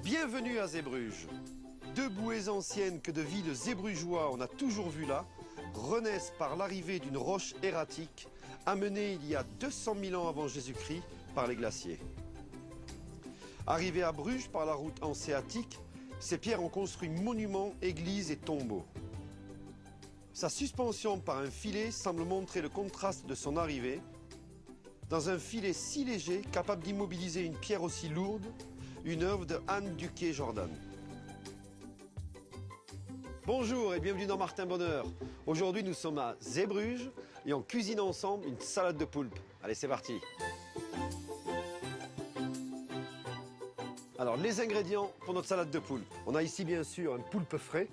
Bienvenue à Zeebruges. Deux bouées anciennes que de villes zébrugeois on a toujours vu là, renaissent par l'arrivée d'une roche erratique amenée il y a 200 000 ans avant Jésus-Christ par les glaciers. Arrivées à Bruges par la route hanséatique, ces pierres ont construit monuments, églises et tombeaux. Sa suspension par un filet semble montrer le contraste de son arrivée. Dans un filet si léger, capable d'immobiliser une pierre aussi lourde, une œuvre de Anne Duquet-Jordan. Bonjour et bienvenue dans Martin Bonheur. Aujourd'hui, nous sommes à Zeebruges et on cuisine ensemble une salade de poulpe. Allez, c'est parti. Alors, les ingrédients pour notre salade de poulpe. On a ici, bien sûr, un poulpe frais.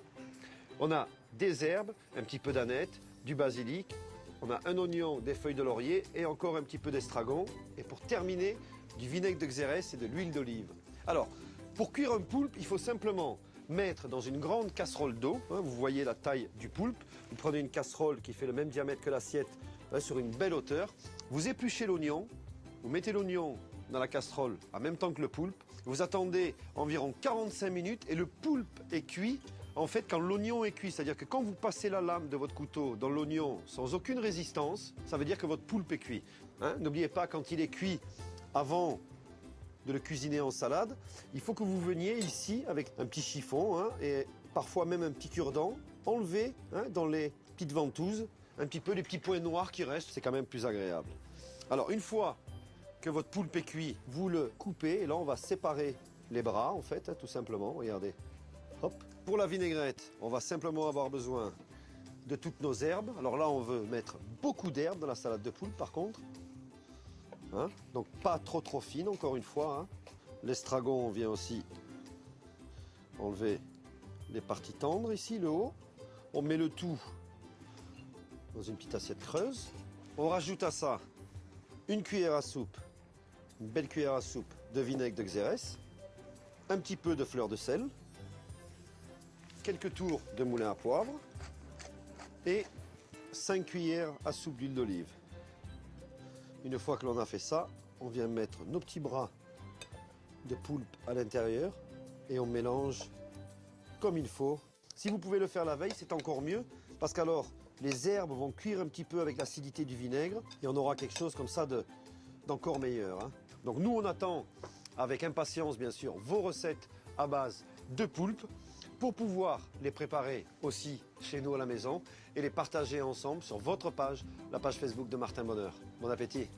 On a des herbes, un petit peu d'aneth, du basilic. On a un oignon, des feuilles de laurier et encore un petit peu d'estragon. Et pour terminer, du vinaigre de xérès et de l'huile d'olive. Alors, pour cuire un poulpe, il faut simplement mettre dans une grande casserole d'eau. Vous voyez la taille du poulpe. Vous prenez une casserole qui fait le même diamètre que l'assiette sur une belle hauteur. Vous épluchez l'oignon. Vous mettez l'oignon dans la casserole en même temps que le poulpe. Vous attendez environ 45 minutes et le poulpe est cuit. En fait, quand l'oignon est cuit, c'est-à-dire que quand vous passez la lame de votre couteau dans l'oignon sans aucune résistance, ça veut dire que votre poulpe est cuit. N'oubliez pas, quand il est cuit avant de le cuisiner en salade, il faut que vous veniez ici avec un petit chiffon et parfois même un petit cure-dent, enlever dans les petites ventouses un petit peu les petits points noirs qui restent, c'est quand même plus agréable. Alors une fois que votre poulpe est cuit, vous le coupez et là on va séparer les bras en fait, tout simplement, regardez. Hop. Pour la vinaigrette, on va simplement avoir besoin de toutes nos herbes. Alors là on veut mettre beaucoup d'herbes dans la salade de poulpe par contre. Donc pas trop fine encore une fois. L'estragon, on vient aussi enlever les parties tendres ici, le haut. On met le tout dans une petite assiette creuse. On rajoute à ça une cuillère à soupe, une belle cuillère à soupe de vinaigre de xérès, un petit peu de fleur de sel, quelques tours de moulin à poivre et 5 cuillères à soupe d'huile d'olive. Une fois que l'on a fait ça, on vient mettre nos petits bras de poulpe à l'intérieur et on mélange comme il faut. Si vous pouvez le faire la veille, c'est encore mieux parce qu'alors les herbes vont cuire un petit peu avec l'acidité du vinaigre et on aura quelque chose comme ça d'encore meilleur. Donc nous, on attend avec impatience, bien sûr, vos recettes à base de poulpe pour pouvoir les préparer aussi chez nous à la maison et les partager ensemble sur votre page, la page Facebook de Martin Bonheur. Bon appétit!